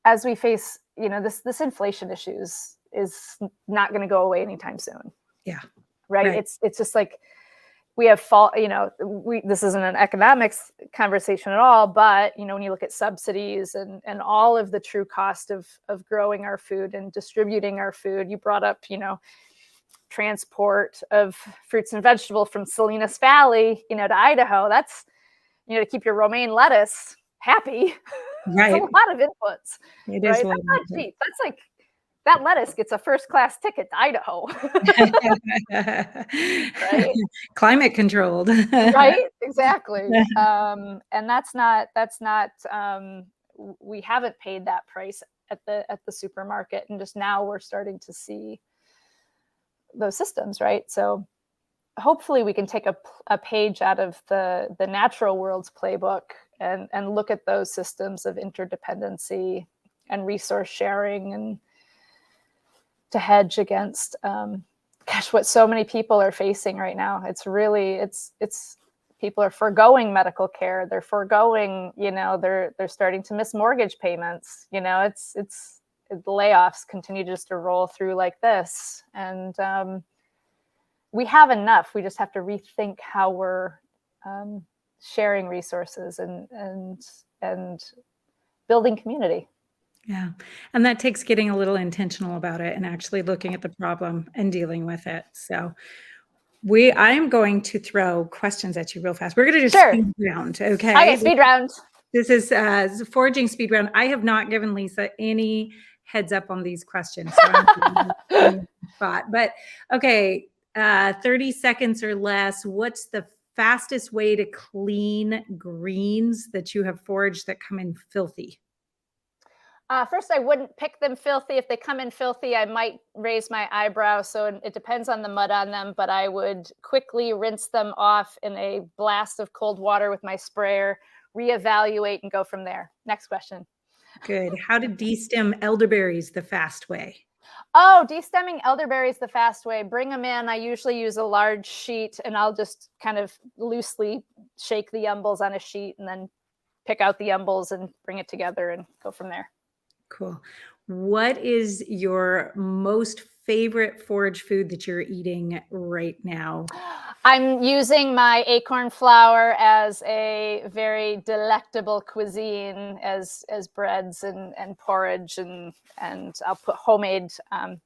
as we face, this inflation issues is not going to go away anytime soon. Yeah. Right. It's just like, we have this isn't an economics conversation at all, but, when you look at subsidies and all of the true cost of growing our food and distributing our food, you brought up, transport of fruits and vegetables from Salinas Valley, to Idaho. That's, to keep your romaine lettuce happy. Right. It's a lot of inputs. It right? is. That's not cheap. That's like, that lettuce gets a first-class ticket to Idaho. Right? Climate controlled. Right? Exactly. And that's not, we haven't paid that price at the supermarket. And just now we're starting to see those systems, right? So hopefully we can take a page out of the natural world's playbook and look at those systems of interdependency and resource sharing, and to hedge against, what so many people are facing right now. It's really, it's people are foregoing medical care. They're foregoing, they're starting to miss mortgage payments. It's the layoffs continue just to roll through like this. And we have enough. We just have to rethink how we're sharing resources and building community. Yeah. And that takes getting a little intentional about it and actually looking at the problem and dealing with it. So I am going to throw questions at you real fast. We're going to do speed round. Okay. Speed round. This is foraging speed round. I have not given Lisa any heads up on these questions. So I'm spot. But okay, 30 seconds or less. What's the fastest way to clean greens that you have foraged that come in filthy? First, I wouldn't pick them filthy. If they come in filthy, I might raise my eyebrow. So it depends on the mud on them, but I would quickly rinse them off in a blast of cold water with my sprayer, reevaluate, and go from there. Next question. Good. How to destem elderberries the fast way? Oh, destemming elderberries the fast way. Bring them in. I usually use a large sheet, and I'll just kind of loosely shake the umbels on a sheet and then pick out the umbels and bring it together and go from there. Cool. What is your most favorite forage food that you're eating right now? I'm using my acorn flour as a very delectable cuisine as breads and porridge, and I'll put homemade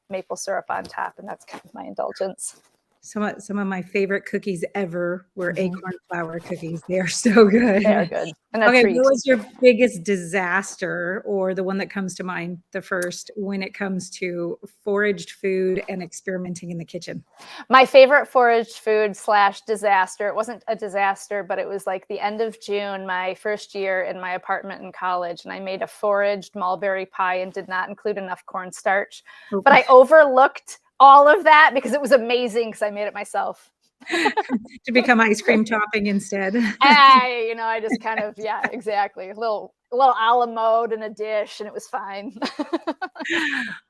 maple syrup on top, and that's kind of my indulgence. Some of my favorite cookies ever were acorn flour cookies. They are so good. They are good. And okay, what was your biggest disaster, or the one that comes to mind the first when it comes to foraged food and experimenting in the kitchen? My favorite foraged food / disaster. It wasn't a disaster, but it was like the end of June, my first year in my apartment in college, and I made a foraged mulberry pie and did not include enough cornstarch. Okay. But I overlooked all of that because it was amazing because I made it myself. To become ice cream topping instead. I just kind of, yeah, exactly. A little a la mode in a dish, and it was fine.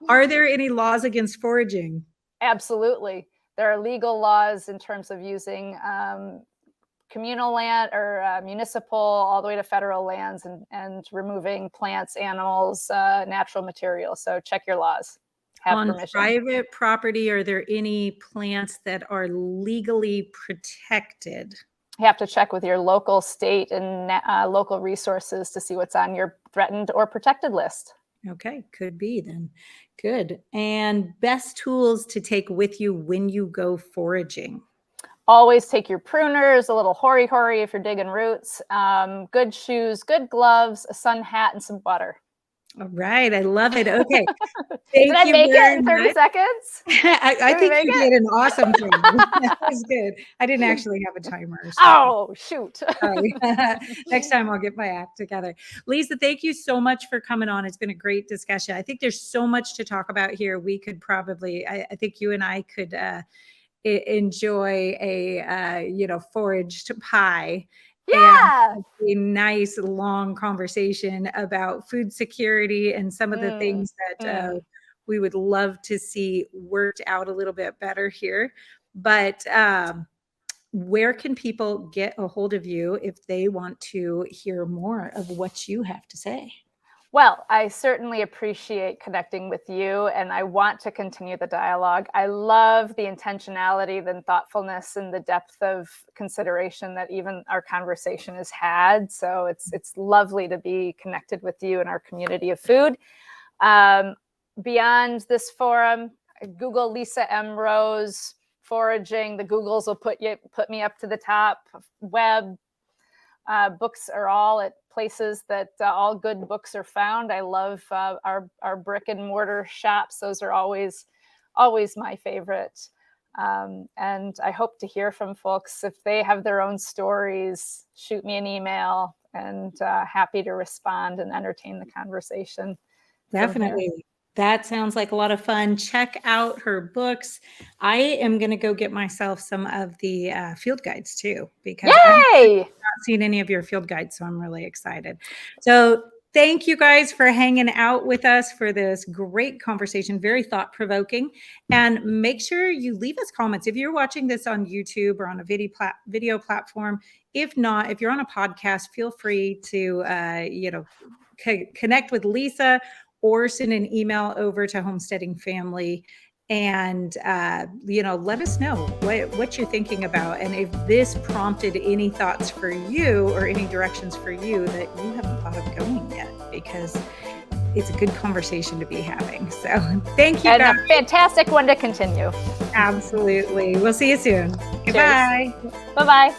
Are there any laws against foraging? Absolutely. There are legal laws in terms of using communal land or municipal all the way to federal lands and removing plants, animals, natural materials. So check your laws. On permission. Private property, are there any plants that are legally protected? You have to check with your local, state, and local resources to see what's on your threatened or protected list. Okay, could be then. Good. And best tools to take with you when you go foraging? Always take your pruners, a little hori-hori if you're digging roots, good shoes, good gloves, a sun hat, and some butter. All right. I love it. Okay. Did I make it in 30 seconds? I think you did an awesome thing. That was good. I didn't actually have a timer. So. Oh, shoot. Sorry. Next time I'll get my act together. Lisa, thank you so much for coming on. It's been a great discussion. I think there's so much to talk about here. We could probably, I think you and I could enjoy a, foraged pie. Yeah. A nice long conversation about food security and some of the things that we would love to see worked out a little bit better here. But where can people get a hold of you if they want to hear more of what you have to say? Well, I certainly appreciate connecting with you, and I want to continue the dialogue. I love the intentionality, the thoughtfulness, and the depth of consideration that even our conversation has had. So it's lovely to be connected with you in our community of food. Beyond this forum, Google Lisa M. Rose foraging. The Googles will put me up to the top. Web books are all at places that all good books are found. I love our brick and mortar shops. Those are always my favorite. And I hope to hear from folks. If they have their own stories, shoot me an email, and happy to respond and entertain the conversation. Definitely. That sounds like a lot of fun. Check out her books. I am going to go get myself some of the field guides too, because I've not seen any of your field guides. So I'm really excited. So thank you guys for hanging out with us for this great conversation, very thought-provoking. And make sure you leave us comments. If you're watching this on YouTube or on a video platform, if not, if you're on a podcast, feel free to, connect with Lisa or send an email over to Homesteading Family and, let us know what you're thinking about. And if this prompted any thoughts for you or any directions for you that you haven't thought of going yet, because it's a good conversation to be having. So thank you. And a fantastic one to continue. Absolutely. We'll see you soon. Goodbye. Bye-bye.